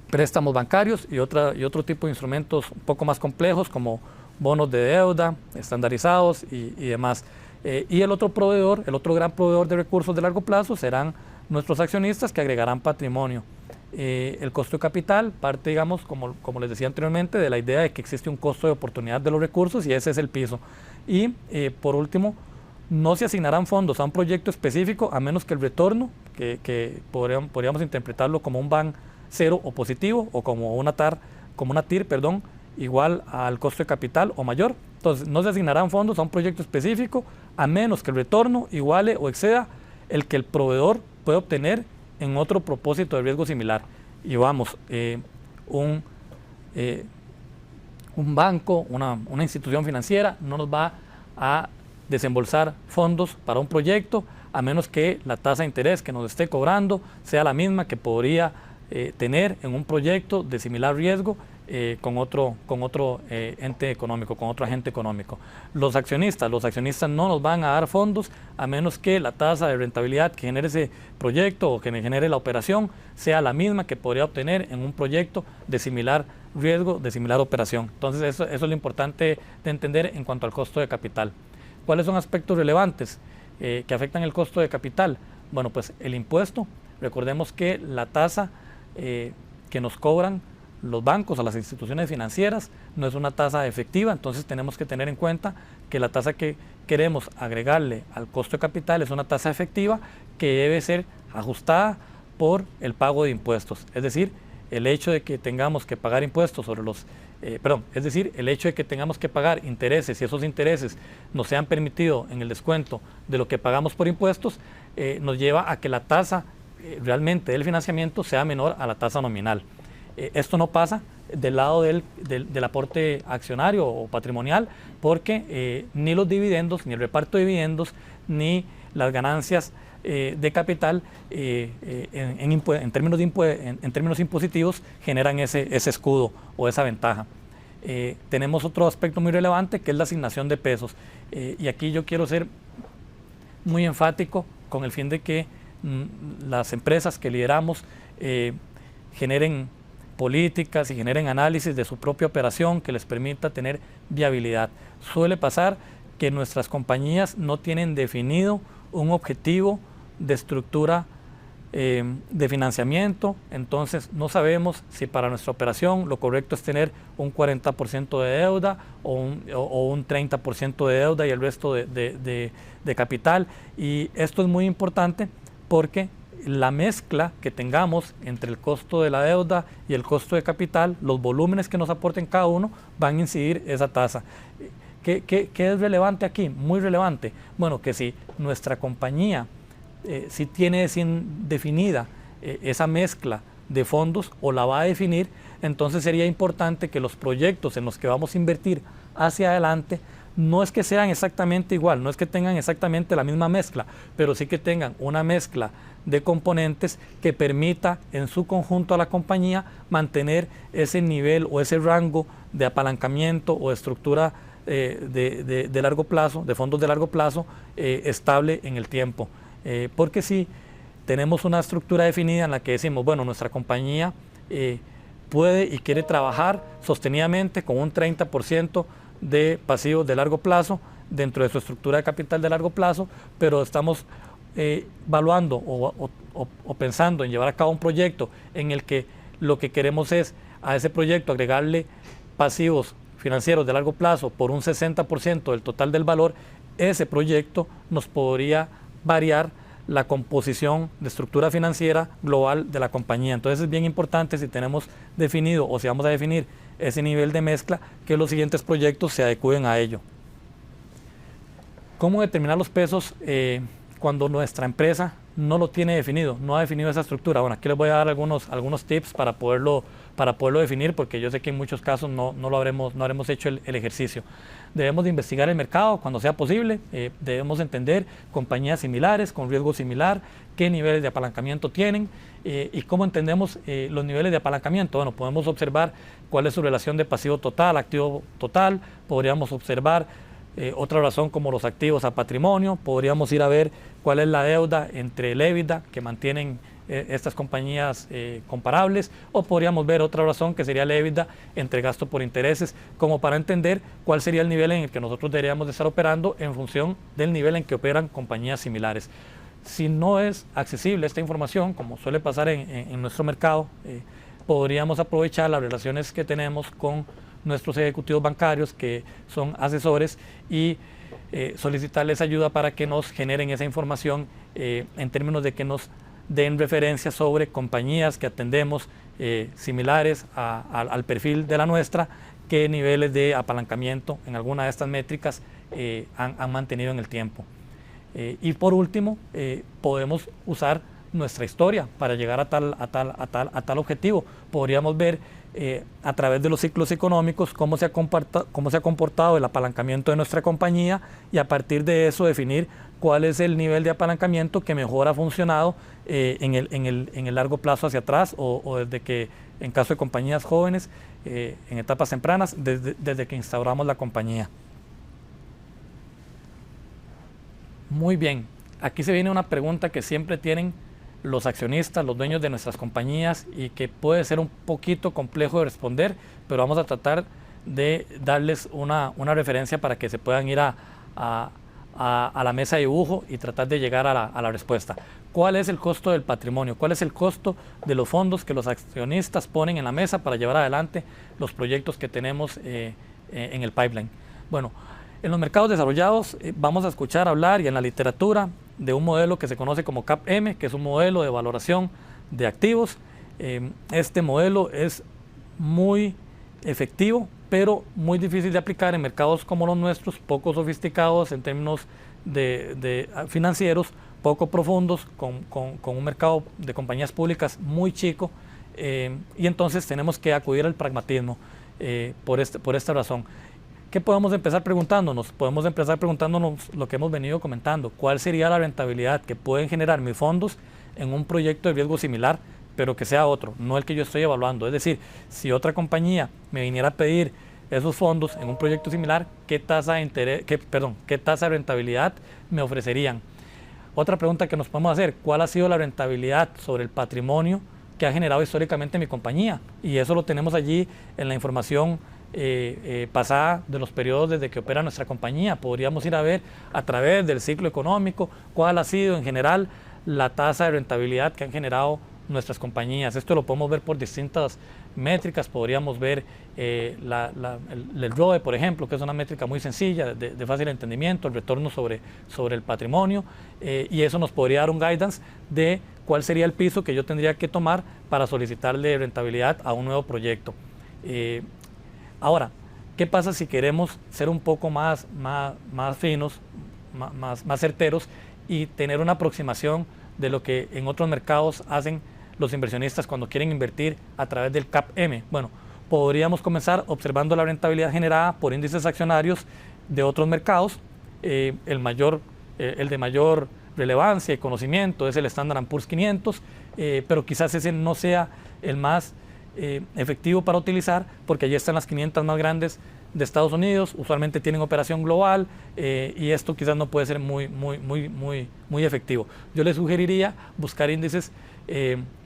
préstamos bancarios y otro tipo de instrumentos un poco más complejos como bonos de deuda, estandarizados y demás. Y el otro proveedor, el otro gran proveedor de recursos de largo plazo serán nuestros accionistas que agregarán patrimonio. El costo de capital parte, digamos, como les decía anteriormente, de la idea de que existe un costo de oportunidad de los recursos y ese es el piso. Y por último, no se asignarán fondos a un proyecto específico a menos que el retorno, que podríamos interpretarlo como un BAN cero o positivo o como una TIR, igual al costo de capital o mayor. Entonces, no se asignarán fondos a un proyecto específico a menos que el retorno iguale o exceda el que el proveedor puede obtener en otro propósito de riesgo similar. Y vamos, un banco, una institución financiera no nos va a desembolsar fondos para un proyecto a menos que la tasa de interés que nos esté cobrando sea la misma que podría tener en un proyecto de similar riesgo con otro ente económico, con otro agente económico. Los accionistas no nos van a dar fondos a menos que la tasa de rentabilidad que genere ese proyecto o que genere la operación sea la misma que podría obtener en un proyecto de similar riesgo, de similar operación. Entonces eso es lo importante de entender en cuanto al costo de capital. ¿Cuáles son aspectos relevantes que afectan el costo de capital? Bueno, pues el impuesto. Recordemos que la tasa que nos cobran los bancos o las instituciones financieras no es una tasa efectiva, entonces tenemos que tener en cuenta que la tasa que queremos agregarle al costo de capital es una tasa efectiva que debe ser ajustada por el pago de impuestos. Es decir, el hecho de que tengamos que pagar impuestos sobre el hecho de que tengamos que pagar intereses y esos intereses nos sean permitidos en el descuento de lo que pagamos por impuestos, nos lleva a que la tasa realmente del financiamiento sea menor a la tasa nominal. Esto no pasa del lado del aporte accionario o patrimonial porque ni los dividendos, ni el reparto de dividendos, ni las ganancias de capital en términos impositivos generan ese escudo o esa ventaja. Tenemos otro aspecto muy relevante que es la asignación de pesos y aquí yo quiero ser muy enfático con el fin de que las empresas que lideramos generen políticas y generen análisis de su propia operación que les permita tener viabilidad. Suele pasar que nuestras compañías no tienen definido un objetivo de estructura de financiamiento, entonces no sabemos si para nuestra operación lo correcto es tener un 40% de deuda o un 30% de deuda y el resto de capital, y esto es muy importante porque la mezcla que tengamos entre el costo de la deuda y el costo de capital, los volúmenes que nos aporten cada uno, van a incidir esa tasa. ¿Qué es relevante aquí? Muy relevante. Bueno, que si nuestra compañía si tiene definida esa mezcla de fondos o la va a definir, entonces sería importante que los proyectos en los que vamos a invertir hacia adelante no es que sean exactamente igual, no es que tengan exactamente la misma mezcla, pero sí que tengan una mezcla de componentes que permita en su conjunto a la compañía mantener ese nivel o ese rango de apalancamiento o de estructura de largo plazo, de fondos de largo plazo, estable en el tiempo. Porque si tenemos una estructura definida en la que decimos, bueno, nuestra compañía puede y quiere trabajar sostenidamente con un 30% de pasivos de largo plazo dentro de su estructura de capital de largo plazo, pero estamos evaluando o pensando en llevar a cabo un proyecto en el que lo que queremos es a ese proyecto agregarle pasivos financieros de largo plazo por un 60% del total del valor, ese proyecto nos podría variar la composición de estructura financiera global de la compañía. Entonces es bien importante, si tenemos definido o si vamos a definir ese nivel de mezcla, que los siguientes proyectos se adecúen a ello. ¿Cómo determinar los pesos cuando nuestra empresa no lo tiene definido, no ha definido esa estructura? Bueno, aquí les voy a dar algunos tips para poderlo definir, porque yo sé que en muchos casos no habremos hecho el ejercicio. Debemos de investigar el mercado cuando sea posible, debemos entender compañías similares, con riesgo similar, qué niveles de apalancamiento tienen y cómo entendemos los niveles de apalancamiento. Bueno, podemos observar cuál es su relación de pasivo total, activo total, podríamos observar otra razón como los activos a patrimonio, podríamos ir a ver cuál es la deuda entre el EBITDA que mantienen estas compañías comparables, o podríamos ver otra razón que sería el EBITDA entre gasto por intereses, como para entender cuál sería el nivel en el que nosotros deberíamos de estar operando en función del nivel en que operan compañías similares. Si no es accesible esta información, como suele pasar en nuestro mercado, podríamos aprovechar las relaciones que tenemos con nuestros ejecutivos bancarios, que son asesores, y solicitarles ayuda para que nos generen esa información en términos de que nos den referencias sobre compañías que atendemos similares al perfil de la nuestra, qué niveles de apalancamiento en alguna de estas métricas han mantenido en el tiempo. Y por último, podemos usar nuestra historia para llegar a tal objetivo. Podríamos ver a través de los ciclos económicos cómo se ha comportado el apalancamiento de nuestra compañía, y a partir de eso definir cuál es el nivel de apalancamiento que mejor ha funcionado en el largo plazo hacia atrás, o desde que, en caso de compañías jóvenes, en etapas tempranas, desde que instauramos la compañía. Muy bien, aquí se viene una pregunta que siempre tienen los accionistas, los dueños de nuestras compañías, y que puede ser un poquito complejo de responder, pero vamos a tratar de darles una referencia para que se puedan ir a la mesa de dibujo y tratar de llegar a la respuesta. ¿Cuál es el costo del patrimonio? ¿Cuál es el costo de los fondos que los accionistas ponen en la mesa para llevar adelante los proyectos que tenemos en el pipeline? Bueno, en los mercados desarrollados vamos a escuchar hablar, y en la literatura, de un modelo que se conoce como CAPM, que es un modelo de valoración de activos. Este modelo es muy efectivo, pero muy difícil de aplicar en mercados como los nuestros, poco sofisticados en términos de financieros, poco profundos, con un mercado de compañías públicas muy chico, y entonces tenemos que acudir al pragmatismo por esta razón. ¿Qué podemos empezar preguntándonos? Podemos empezar preguntándonos lo que hemos venido comentando. ¿Cuál sería la rentabilidad que pueden generar mis fondos en un proyecto de riesgo similar, pero que sea otro, no el que yo estoy evaluando? Es decir, si otra compañía me viniera a pedir esos fondos en un proyecto similar, ¿qué tasa de rentabilidad me ofrecerían? Otra pregunta que nos podemos hacer: ¿cuál ha sido la rentabilidad sobre el patrimonio que ha generado históricamente mi compañía? Y eso lo tenemos allí en la información pasada de los periodos desde que opera nuestra compañía. Podríamos ir a ver a través del ciclo económico cuál ha sido en general la tasa de rentabilidad que han generado nuestras compañías. Esto lo podemos ver por distintas métricas. Podríamos ver el ROE, por ejemplo, que es una métrica muy sencilla, de fácil entendimiento, el retorno sobre el patrimonio, y eso nos podría dar un guidance de cuál sería el piso que yo tendría que tomar para solicitarle rentabilidad a un nuevo proyecto. Ahora, ¿qué pasa si queremos ser un poco más finos, más certeros, y tener una aproximación de lo que en otros mercados hacen los inversionistas cuando quieren invertir a través del CAPM? Bueno, podríamos comenzar observando la rentabilidad generada por índices accionarios de otros mercados. El de mayor relevancia y conocimiento es el Standard & Poor's 500, pero quizás ese no sea el más efectivo para utilizar, porque allí están las 500 más grandes de Estados Unidos, usualmente tienen operación global, y esto quizás no puede ser muy efectivo. Yo les sugeriría buscar índices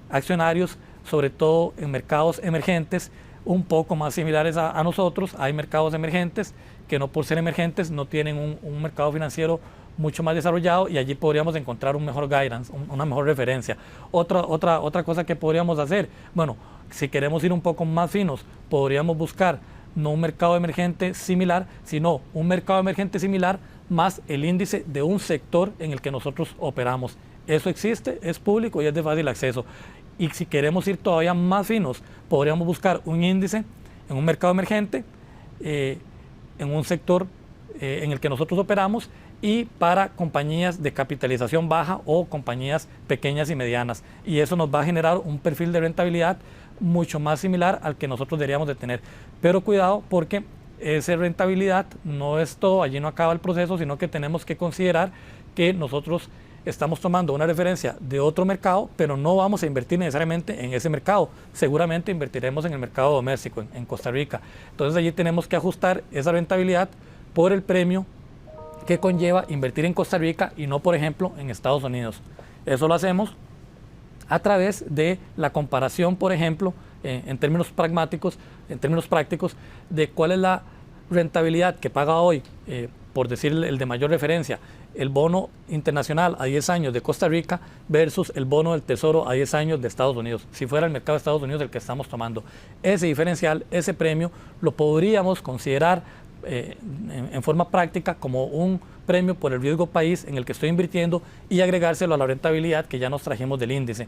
accionarios, sobre todo en mercados emergentes, un poco más similares a nosotros. Hay mercados emergentes que, no por ser emergentes, no tienen un mercado financiero mucho más desarrollado, y allí podríamos encontrar un mejor guidance, una mejor referencia. Otra cosa que podríamos hacer, bueno, si queremos ir un poco más finos, podríamos buscar no un mercado emergente similar, sino un mercado emergente similar más el índice de un sector en el que nosotros operamos. Eso existe, es público y es de fácil acceso. Y si queremos ir todavía más finos, podríamos buscar un índice en un mercado emergente, en un sector en el que nosotros operamos y para compañías de capitalización baja o compañías pequeñas y medianas. Y eso nos va a generar un perfil de rentabilidad mucho más similar al que nosotros deberíamos de tener. Pero cuidado, porque esa rentabilidad no es todo, allí no acaba el proceso, sino que tenemos que considerar que nosotros estamos tomando una referencia de otro mercado, pero no vamos a invertir necesariamente en ese mercado. Seguramente invertiremos en el mercado doméstico, en Costa Rica. Entonces allí tenemos que ajustar esa rentabilidad por el premio que conlleva invertir en Costa Rica y no, por ejemplo, en Estados Unidos. Eso lo hacemos a través de la comparación, por ejemplo, en términos pragmáticos, en términos prácticos, de cuál es la rentabilidad que paga hoy, por decir el de mayor referencia, el bono internacional a 10 años de Costa Rica versus el bono del Tesoro a 10 años de Estados Unidos, si fuera el mercado de Estados Unidos el que estamos tomando. Ese diferencial, ese premio, lo podríamos considerar en forma práctica como un premio por el riesgo país en el que estoy invirtiendo y agregárselo a la rentabilidad que ya nos trajimos del índice.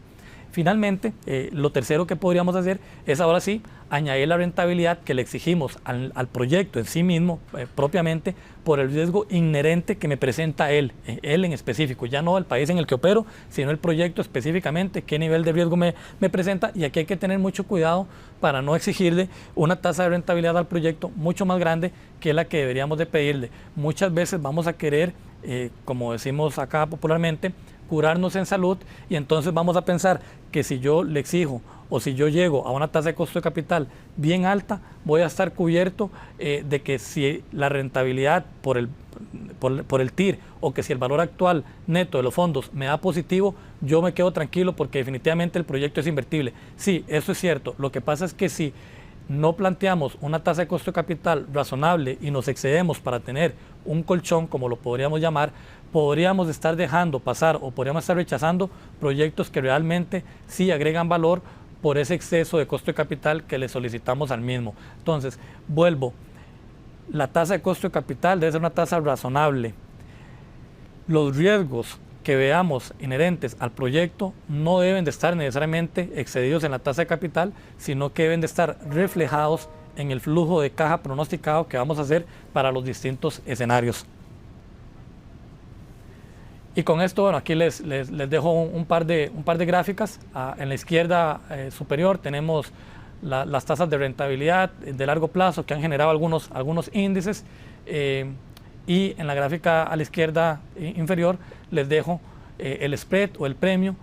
Finalmente, lo tercero que podríamos hacer es ahora sí añadir la rentabilidad que le exigimos al proyecto en sí mismo, propiamente, por el riesgo inherente que me presenta él en específico, ya no el país en el que opero, sino el proyecto específicamente, qué nivel de riesgo me presenta, y aquí hay que tener mucho cuidado para no exigirle una tasa de rentabilidad al proyecto mucho más grande que la que deberíamos de pedirle. Muchas veces vamos a querer, como decimos acá popularmente, curarnos en salud, y entonces vamos a pensar que si yo le exijo o si yo llego a una tasa de costo de capital bien alta, voy a estar cubierto de que si la rentabilidad por el TIR o que si el valor actual neto de los fondos me da positivo, yo me quedo tranquilo porque definitivamente el proyecto es invertible. Sí, eso es cierto. Lo que pasa es que si no planteamos una tasa de costo de capital razonable y nos excedemos para tener un colchón, como lo podríamos llamar, podríamos estar dejando pasar o podríamos estar rechazando proyectos que realmente sí agregan valor por ese exceso de costo de capital que le solicitamos al mismo. Entonces, vuelvo, la tasa de costo de capital debe ser una tasa razonable. Los riesgos que veamos inherentes al proyecto no deben de estar necesariamente excedidos en la tasa de capital, sino que deben de estar reflejados en el flujo de caja pronosticado que vamos a hacer para los distintos escenarios. Y con esto, bueno, aquí les dejo un par de gráficas. En la izquierda superior tenemos las tasas de rentabilidad de largo plazo que han generado algunos índices, y en la gráfica a la izquierda inferior les dejo el spread o el premio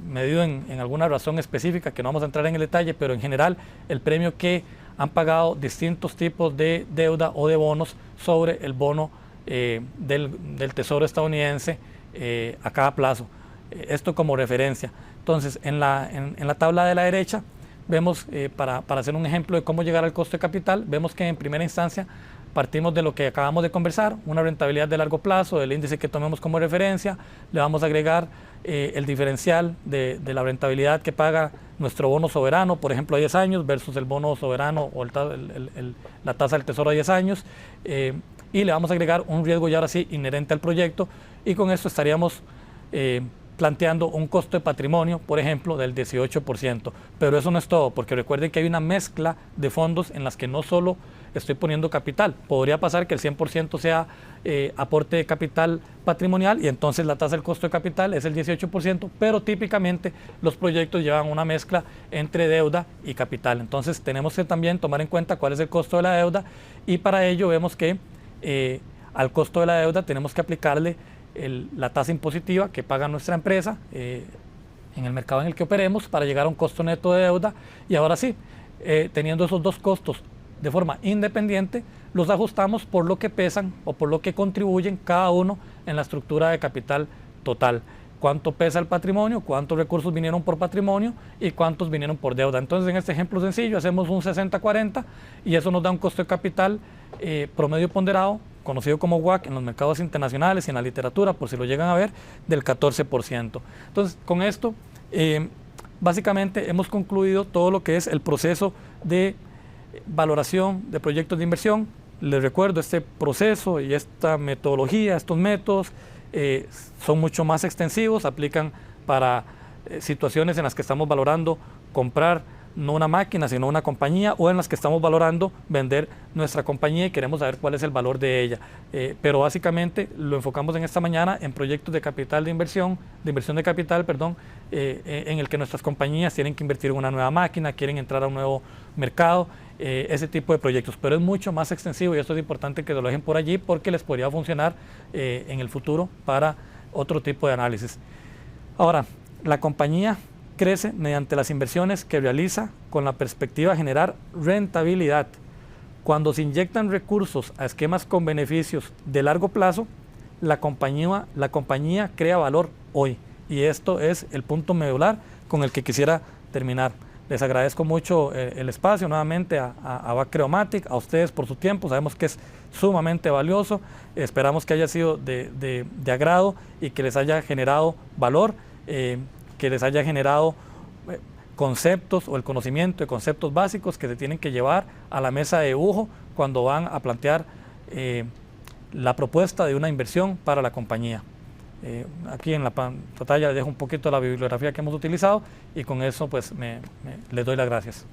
medido en alguna razón específica que no vamos a entrar en el detalle, pero en general el premio que han pagado distintos tipos de deuda o de bonos sobre el bono del Tesoro estadounidense a cada plazo. Esto como referencia. Entonces, en la tabla de la derecha vemos, para hacer un ejemplo de cómo llegar al costo de capital, vemos que en primera instancia partimos de lo que acabamos de conversar, una rentabilidad de largo plazo, del índice que tomemos como referencia, le vamos a agregar el diferencial de la rentabilidad que paga nuestro bono soberano, por ejemplo a 10 años, versus el bono soberano o la tasa del Tesoro a 10 años, y le vamos a agregar un riesgo ya ahora sí inherente al proyecto, y con esto estaríamos planteando un costo de patrimonio, por ejemplo, del 18%. Pero eso no es todo, porque recuerden que hay una mezcla de fondos en las que no solo estoy poniendo capital. Podría pasar que el 100% sea aporte de capital patrimonial y entonces la tasa del costo de capital es el 18%, pero típicamente los proyectos llevan una mezcla entre deuda y capital. Entonces tenemos que también tomar en cuenta cuál es el costo de la deuda, y para ello vemos que al costo de la deuda tenemos que aplicarle la tasa impositiva que paga nuestra empresa en el mercado en el que operemos para llegar a un costo neto de deuda, y ahora sí, teniendo esos dos costos de forma independiente, los ajustamos por lo que pesan o por lo que contribuyen cada uno en la estructura de capital total. Cuánto pesa el patrimonio, cuántos recursos vinieron por patrimonio y cuántos vinieron por deuda. Entonces, en este ejemplo sencillo hacemos un 60-40 y eso nos da un costo de capital promedio ponderado, conocido como WACC en los mercados internacionales y en la literatura, por si lo llegan a ver, del 14%. Entonces, con esto, básicamente hemos concluido todo lo que es el proceso de valoración de proyectos de inversión. Les recuerdo, este proceso y esta metodología, estos métodos son mucho más extensivos, aplican para situaciones en las que estamos valorando comprar no una máquina, sino una compañía, o en las que estamos valorando vender nuestra compañía y queremos saber cuál es el valor de ella. Pero básicamente lo enfocamos en esta mañana en proyectos de capital de inversión de capital, perdón, en el que nuestras compañías tienen que invertir en una nueva máquina, quieren entrar a un nuevo mercado, ese tipo de proyectos. Pero es mucho más extensivo y esto es importante que lo dejen por allí porque les podría funcionar en el futuro para otro tipo de análisis. Ahora, la compañía crece mediante las inversiones que realiza con la perspectiva de generar rentabilidad. Cuando se inyectan recursos a esquemas con beneficios de largo plazo, la compañía crea valor hoy. Y esto es el punto medular con el que quisiera terminar. Les agradezco mucho el espacio nuevamente a BAC Creomatic, a ustedes por su tiempo, sabemos que es sumamente valioso, esperamos que haya sido de agrado y que les haya generado valor, que les haya generado conceptos o el conocimiento de conceptos básicos que se tienen que llevar a la mesa de dibujo cuando van a plantear la propuesta de una inversión para la compañía. Aquí en la pantalla dejo un poquito la bibliografía que hemos utilizado y con eso pues les doy las gracias.